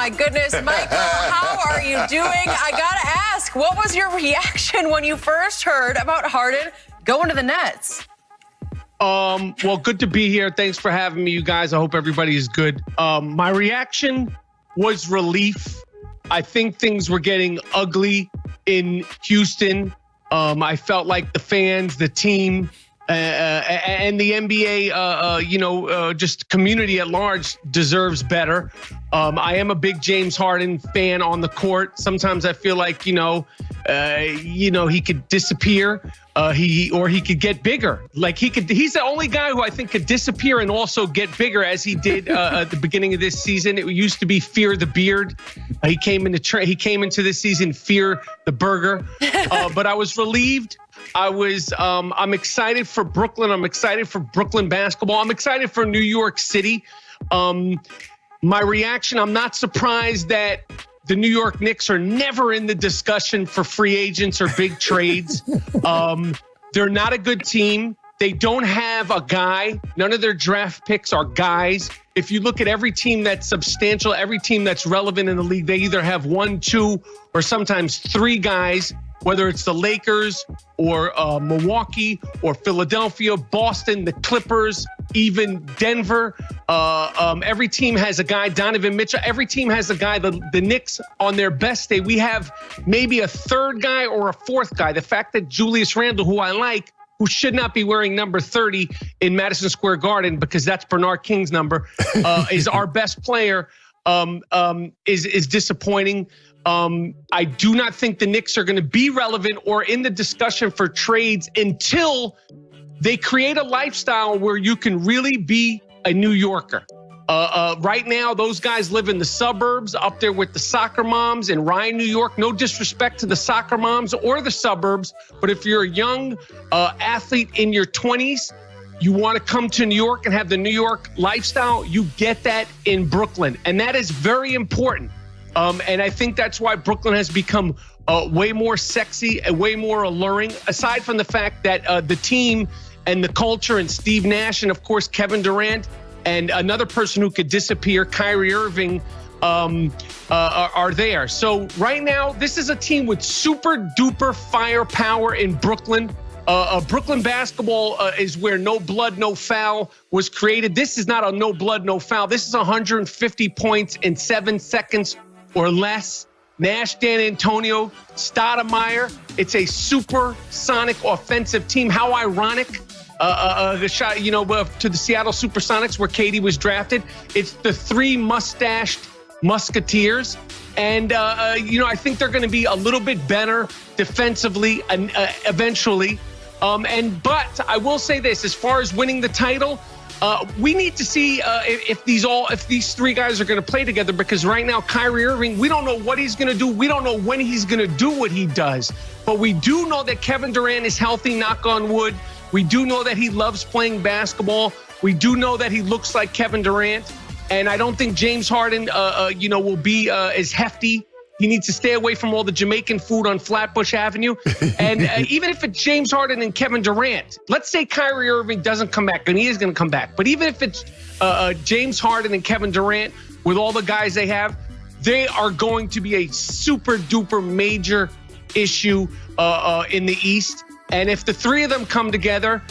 my goodness. Micheal, how are you doing? I got to ask, what was your reaction when you first heard about Harden going to the Nets? Well, good to be here. Thanks for having me, you guys. I hope everybody is good. My reaction was relief. I think things were getting ugly in Houston. I felt like the fans, the team, and the NBA, just community at large deserves better. I am a big James Harden fan on the court. Sometimes I feel like, he could disappear. He could get bigger. He's the only guy who I think could disappear and also get bigger, as he did at the beginning of this season. It used to be Fear the Beard. He came into this season Fear the Burger. But I was relieved. I'm excited for Brooklyn. I'm excited for Brooklyn basketball. I'm excited for New York City. My reaction, I'm not surprised that the New York Knicks are never in the discussion for free agents or big trades. They're not a good team. They don't have a guy. None of their draft picks are guys. If you look at every team that's substantial, every team that's relevant in the league, they either have 1, 2, or sometimes 3 guys, whether it's the Lakers or Milwaukee or Philadelphia, Boston, the Clippers, even Denver. Every team has a guy, Donovan Mitchell. Every team has a guy. The Knicks, on their best day, we have maybe a 3rd guy or a 4th guy. The fact that Julius Randle, who I like, who should not be wearing number 30 in Madison Square Garden because that's Bernard King's number, is our best player, is disappointing. I do not think the Knicks are going to be relevant or in the discussion for trades until they create a lifestyle where you can really be a New Yorker. Right now, those guys live in the suburbs up there with the soccer moms in Ryan, New York. No disrespect to the soccer moms or the suburbs, but if you're a young athlete in your 20s, you want to come to New York and have the New York lifestyle, you get that in Brooklyn. And that is very important. And I think that's why Brooklyn has become way more sexy and way more alluring, aside from the fact that the team and the culture and Steve Nash and, of course, Kevin Durant and another person who could disappear, Kyrie Irving, are there. So right now, this is a team with super duper firepower in Brooklyn. Brooklyn basketball is where no blood, no foul was created. This is not a no blood, no foul. This is 150 points in 7 seconds or less. Nash, Dan Antonio, Stoudemire. It's a supersonic offensive team. How ironic. The shot, to the Seattle Supersonics where Katie was drafted. It's the 3 mustached Musketeers. And, I think they're going to be a little bit better defensively eventually. But I will say this, as far as winning the title, we need to see if these 3 guys are going to play together, because right now, Kyrie Irving, we don't know what he's going to do. We don't know when he's going to do what he does. But we do know that Kevin Durant is healthy, knock on wood. We do know that he loves playing basketball. We do know that he looks like Kevin Durant. And I don't think James Harden, will be as hefty. He needs to stay away from all the Jamaican food on Flatbush Avenue. And even if it's James Harden and Kevin Durant, let's say Kyrie Irving doesn't come back, and he is going to come back. But even if it's James Harden and Kevin Durant, with all the guys they have, they are going to be a super duper major issue in the East. And if the 3 of them come together,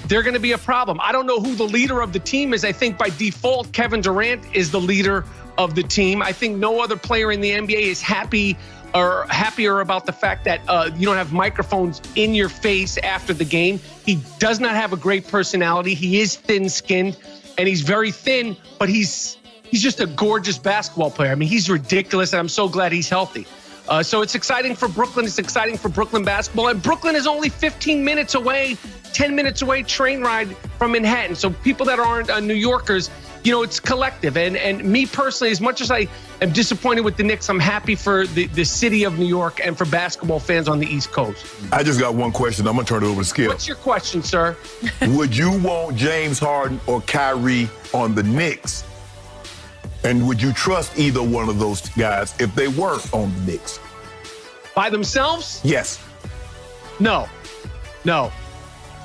they're going to be a problem. I don't know who the leader of the team is. I think by default, Kevin Durant is the leader of the team. I think no other player in the NBA is happier about the fact that you don't have microphones in your face after the game. He does not have a great personality. He is thin-skinned, and he's very thin, but he's just a gorgeous basketball player. I mean, he's ridiculous, and I'm so glad he's healthy. So it's exciting for Brooklyn. It's exciting for Brooklyn basketball. And Brooklyn is only 15 minutes away, 10 minutes away, train ride from Manhattan. So people that aren't New Yorkers, it's collective. And me personally, as much as I am disappointed with the Knicks, I'm happy for the city of New York and for basketball fans on the East Coast. I just got one question. I'm going to turn it over to Skip. What's your question, sir? Would you want James Harden or Kyrie on the Knicks? And would you trust either one of those guys if they were on the Knicks? By themselves? Yes. No.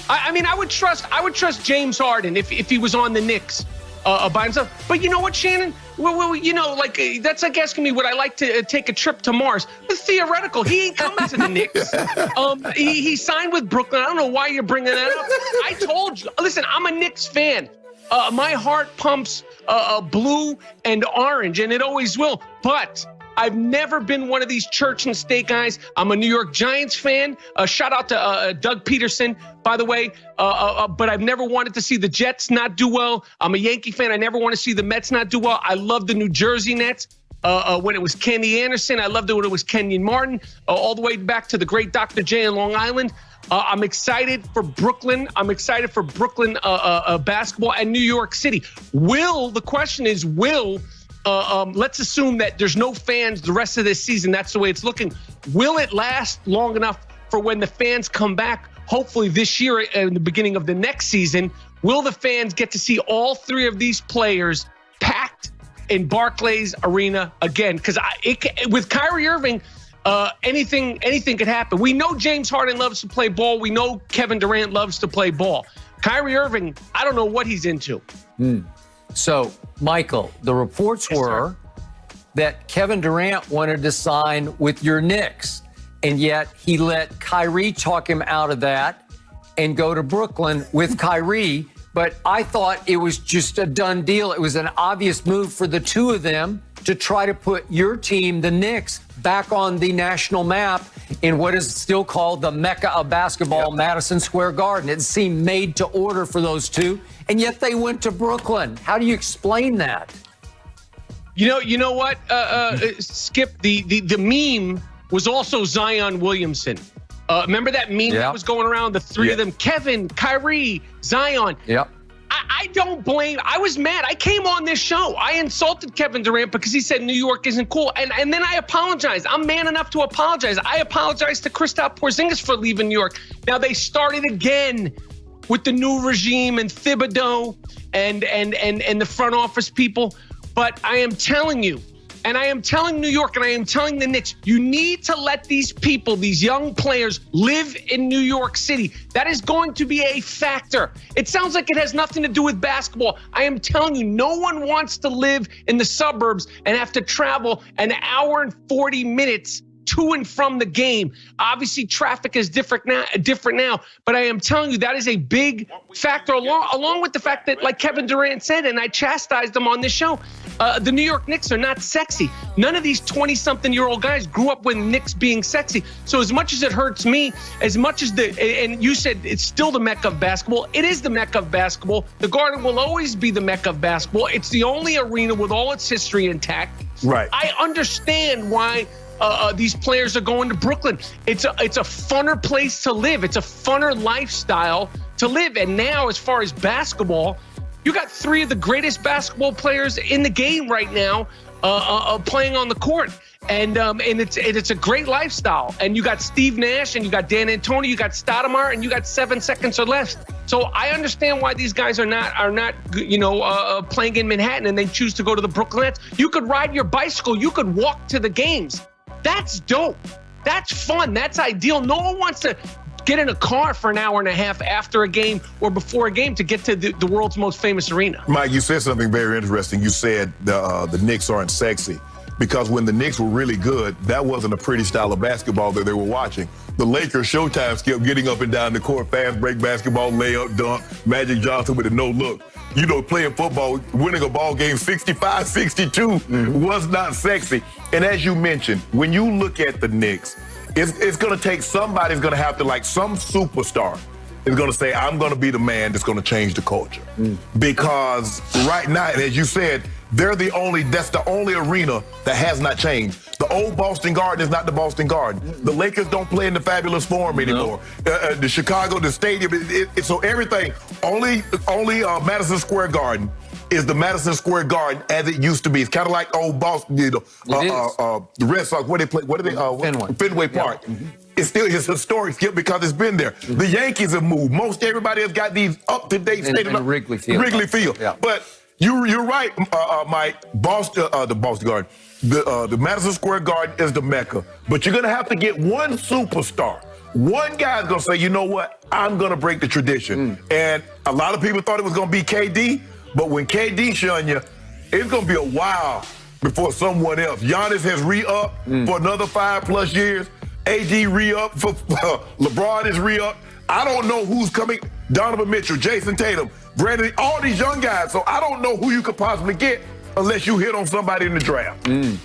I mean, I would trust James Harden if he was on the Knicks by himself. But you know what, Shannon? Well, like that's like asking me would I like to take a trip to Mars? It's theoretical. He ain't coming to the Knicks. He signed with Brooklyn. I don't know why you're bringing that up. I told you. Listen, I'm a Knicks fan. My heart pumps blue and orange, and it always will. But I've never been one of these church and state guys. I'm a New York Giants fan. Shout out to Doug Peterson, by the way. But I've never wanted to see the Jets not do well. I'm a Yankee fan. I never want to see the Mets not do well. I love the New Jersey Nets. When it was Kenny Anderson, I loved it when it was Kenyon Martin, all the way back to the great Dr. J in Long Island. I'm excited for Brooklyn. I'm excited for Brooklyn basketball and New York City. The question is, let's assume that there's no fans the rest of this season. That's the way it's looking. Will it last long enough for when the fans come back, hopefully this year in the beginning of the next season? Will the fans get to see all three of these players packed in Barclays Arena again? Because with Kyrie Irving, anything could happen. We know James Harden loves to play ball. We know Kevin Durant loves to play ball. Kyrie Irving, I don't know what he's into. So, Michael, the reports were that Kevin Durant wanted to sign with your Knicks, and yet he let Kyrie talk him out of that and go to Brooklyn with Kyrie. But I thought it was just a done deal. It was an obvious move for the two of them to try to put your team, the Knicks, back on the national map in what is still called the Mecca of basketball, Madison Square Garden. It seemed made to order for those two, and yet they went to Brooklyn. How do you explain that? You know what, Skip? The meme was also Zion Williamson. Remember that meme that was going around? The three of them: Kevin, Kyrie, Zion. Yep. I don't blame. I was mad. I came on this show. I insulted Kevin Durant because he said New York isn't cool. And then I apologized. I'm man enough to apologize. I apologized to Kristaps Porzingis for leaving New York. Now they started again with the new regime and Thibodeau and the front office people. But I am telling you, and I am telling New York, and I am telling the Knicks, you need to let these people, these young players, live in New York City. That is going to be a factor. It sounds like it has nothing to do with basketball. I am telling you, no one wants to live in the suburbs and have to travel an hour and 40 minutes to and from the game. Obviously, traffic is different now, but I am telling you that is a big factor, along with the fact that, like Kevin Durant said, and I chastised him on this show, the New York Knicks are not sexy. None of these 20-something-year-old guys grew up with Knicks being sexy. So as much as it hurts me, as much as and you said it's still the Mecca of basketball, it is the Mecca of basketball. The Garden will always be the Mecca of basketball. It's the only arena with all its history intact. Right. I understand why these players are going to Brooklyn. It's a funner place to live. It's a funner lifestyle to live. And now, as far as basketball, you got three of the greatest basketball players in the game right now playing on the court. And it's a great lifestyle. And you got Steve Nash, and you got Dan Antonio, you got Stoudemire, and you got 7 seconds or less. So I understand why these guys are not playing in Manhattan and they choose to go to the Brooklyn Nets. You could ride your bicycle. You could walk to the games. That's dope. That's fun. That's ideal. No one wants to get in a car for an hour and a half after a game or before a game to get to the world's most famous arena. Mike, you said something very interesting. You said the Knicks aren't sexy. Because when the Knicks were really good, that wasn't a pretty style of basketball that they were watching. The Lakers Showtime kept getting up and down the court, fast break basketball, layup, dunk, Magic Johnson with a no look. You know, playing football, winning a ball game 65-62 was not sexy. And as you mentioned, when you look at the Knicks, it's going to take somebody's going to have to, like some superstar is going to say, I'm going to be the man that's going to change the culture. Because right now, and as you said, that's the only arena that has not changed. The old Boston Garden is not the Boston Garden. The Lakers don't play in the Fabulous Forum anymore. The Chicago, the stadium, so everything, only Madison Square Garden is the Madison Square Garden as it used to be. It's kind of like old Boston, the Red Sox, what do they Fenway Park. It's still historic because it's been there. The Yankees have moved. Most everybody has got these up-to-date in Wrigley Field. Yeah. But you're right, Mike. The Boston Garden, the Madison Square Garden is the Mecca. But you're gonna have to get one superstar. One guy's gonna say, you know what? I'm gonna break the tradition. And a lot of people thought it was gonna be KD, but when KD showing you, it's going to be a while before someone else. Giannis has re-upped for another 5+ years. AD re-up for LeBron is re-up. I don't know who's coming. Donovan Mitchell, Jason Tatum, Brandon, all these young guys. So I don't know who you could possibly get unless you hit on somebody in the draft. And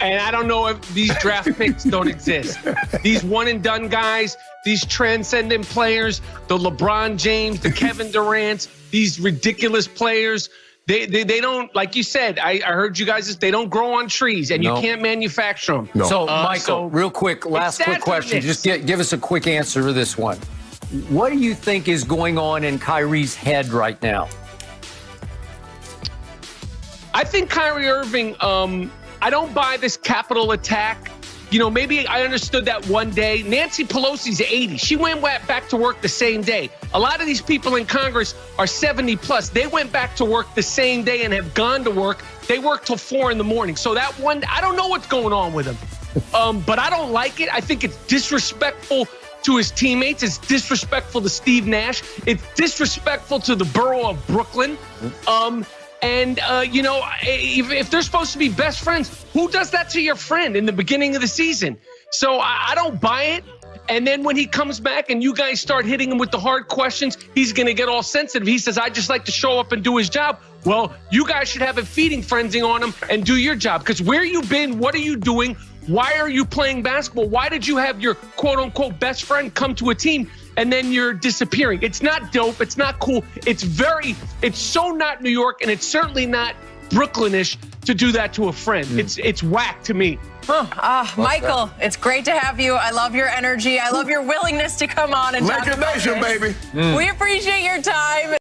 I don't know if these draft picks don't exist. These one-and-done guys, these transcendent players, the LeBron James, the Kevin Durant, these ridiculous players, they don't, like you said, I heard you guys, they don't grow on trees, and you can't manufacture them. No. So, Michael, real quick, last quick question. Just give us a quick answer to this one. What do you think is going on in Kyrie's head right now? I think Kyrie Irving, I don't buy this capital attack. You know, maybe I understood that one day. Nancy Pelosi's 80. She went back to work the same day. A lot of these people in Congress are 70 plus. They went back to work the same day and have gone to work. They work till 4 in the morning. So that one, I don't know what's going on with him. But I don't like it. I think it's disrespectful to his teammates. It's disrespectful to Steve Nash. It's disrespectful to the borough of Brooklyn. You know, if they're supposed to be best friends, who does that to your friend in the beginning of the season? So I don't buy it. And then when he comes back and you guys start hitting him with the hard questions, he's going to get all sensitive. He says, I just like to show up and do his job. Well, you guys should have a feeding frenzy on him and do your job. Because where you been? What are you doing? Why are you playing basketball? Why did you have your quote-unquote best friend come to a team and then you're disappearing? It's not dope. It's not cool. It's so not New York, and it's certainly not Brooklynish to do that to a friend. It's whack to me. Michael, it's great to have you. I love your energy. I love your willingness to come on and talk Laker about Nation, this. baby. We appreciate your time.